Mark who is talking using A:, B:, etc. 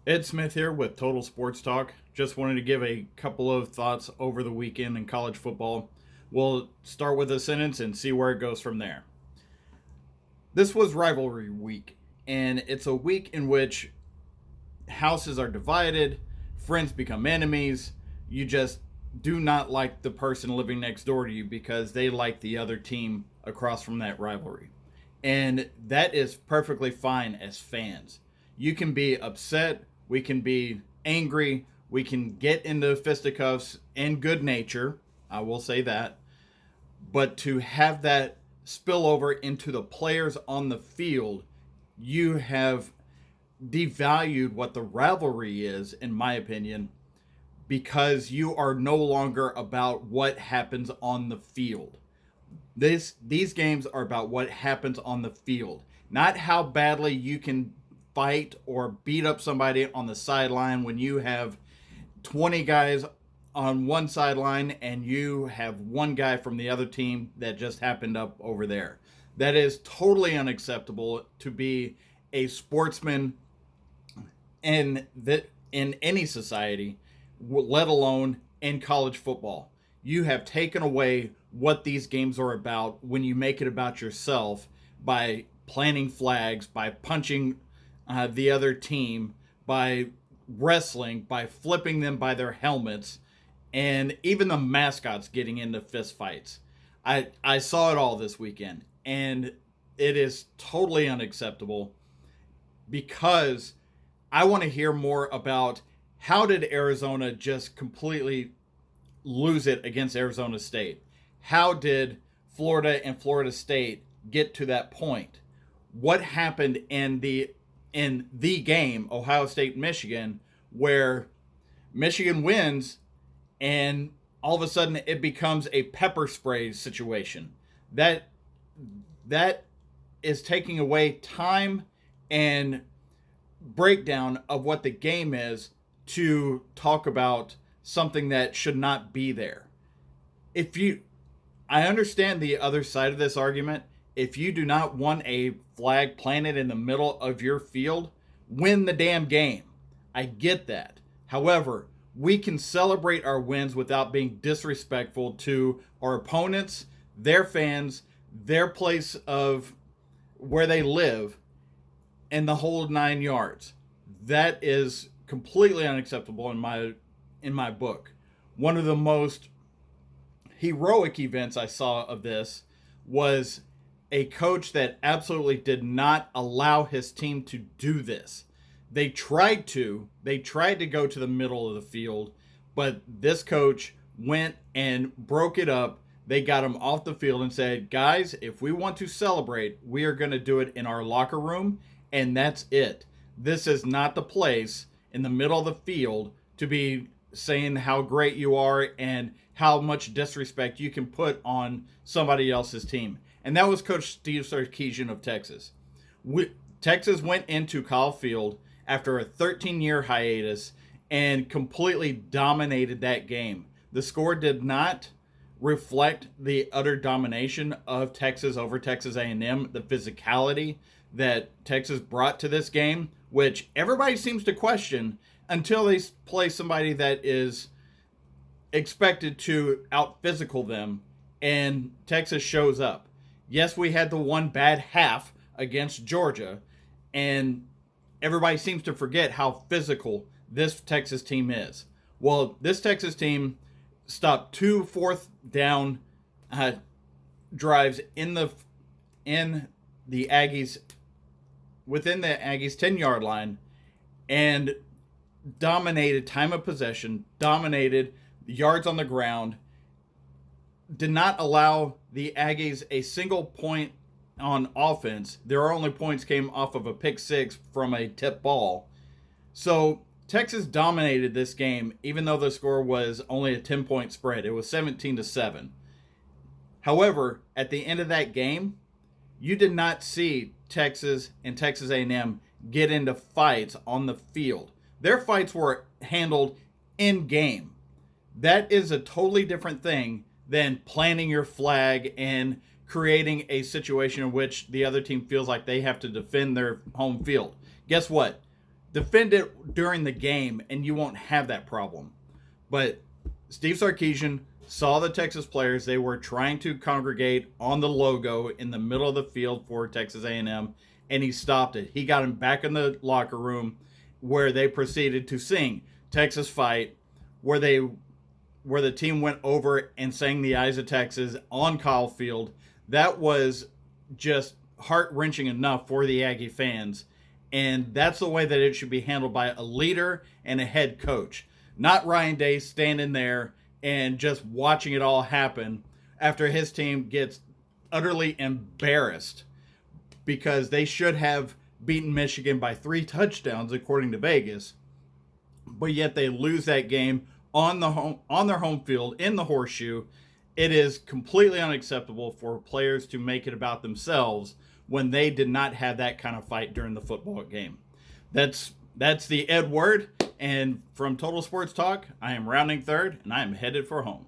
A: Ed Smith here with Total Sports Talk. Just wanted to give a couple of thoughts over the weekend in college football. We'll start with a sentence and see where it goes from there. This was rivalry week, and it's a week in which houses are divided, friends become enemies. You just do not like the person living next door to you because they like the other team across from that rivalry. And that is perfectly fine as fans. You can be upset, we can be angry, we can get into fisticuffs and good nature, I will say that. But to have that spill over into the players on the field, you have devalued what the rivalry is, in my opinion, because you are no longer about what happens on the field. These games are about what happens on the field, not how badly you can fight or beat up somebody on the sideline when you have 20 guys on one sideline and you have one guy from the other team that just happened up over there. That is totally unacceptable to be a sportsman in any society, let alone in college football. You have taken away what these games are about when you make it about yourself by planting flags, by punching the other team, by wrestling, by flipping them by their helmets, and even the mascots getting into fist fights. I saw it all this weekend, and it is totally unacceptable because I want to hear more about how did Arizona just completely lose it against Arizona State? How did Florida and Florida State get to that point? What happened in the game, Ohio State Michigan, where Michigan wins and all of a sudden it becomes a pepper spray situation? That is taking away time and breakdown of what the game is to talk about something that should not be there. I understand the other side of this argument. If you do not want a flag planted in the middle of your field, win the damn game. I get that. However, we can celebrate our wins without being disrespectful to our opponents, their fans, their place of where they live, and the whole 9 yards. That is completely unacceptable in my book. One of the most heroic events I saw of this was a coach that absolutely did not allow his team to do this. They tried to go to the middle of the field, but this coach went and broke it up. They got him off the field and said, guys, if we want to celebrate, we are going to do it in our locker room, and that's it. This is not the place in the middle of the field to be saying how great you are and how much disrespect you can put on somebody else's team. And that was Coach Steve Sarkisian of Texas. Texas went into Kyle Field after a 13-year hiatus and completely dominated that game. The score did not reflect the utter domination of Texas over Texas A&M, the physicality that Texas brought to this game, which everybody seems to question until they play somebody that is expected to out-physical them, and Texas shows up. Yes, we had the one bad half against Georgia, and everybody seems to forget how physical this Texas team is. Well, this Texas team stopped 2 fourth down drives in the Aggies, within the Aggies 10-yard line, and dominated time of possession, dominated yards on the ground, did not allow the Aggies a single point on offense. Their only points came off of a pick six from a tip ball. So Texas dominated this game, even though the score was only a 10-point spread. It was 17-7. However, at the end of that game, you did not see Texas and Texas A&M get into fights on the field. Their fights were handled in game. That is a totally different thing than planting your flag and creating a situation in which the other team feels like they have to defend their home field. Guess what? defend it during the game and you won't have that problem. But Steve Sarkisian saw the Texas players. They were trying to congregate on the logo in the middle of the field for Texas A&M, and he stopped it. He got him back in the locker room where they proceeded to sing Texas Fight, where the team went over and sang the Eyes of Texas on Kyle Field. That was just heart-wrenching enough for the Aggie fans. And that's the way that it should be handled by a leader and a head coach. Not Ryan Day standing there and just watching it all happen after his team gets utterly embarrassed because they should have beaten Michigan by 3 touchdowns according to Vegas. But yet they lose that game on their home field in the Horseshoe. It is completely unacceptable for players to make it about themselves when they did not have that kind of fight during the football game. That's the Ed word, and from Total Sports Talk, I am rounding third, and I am headed for home.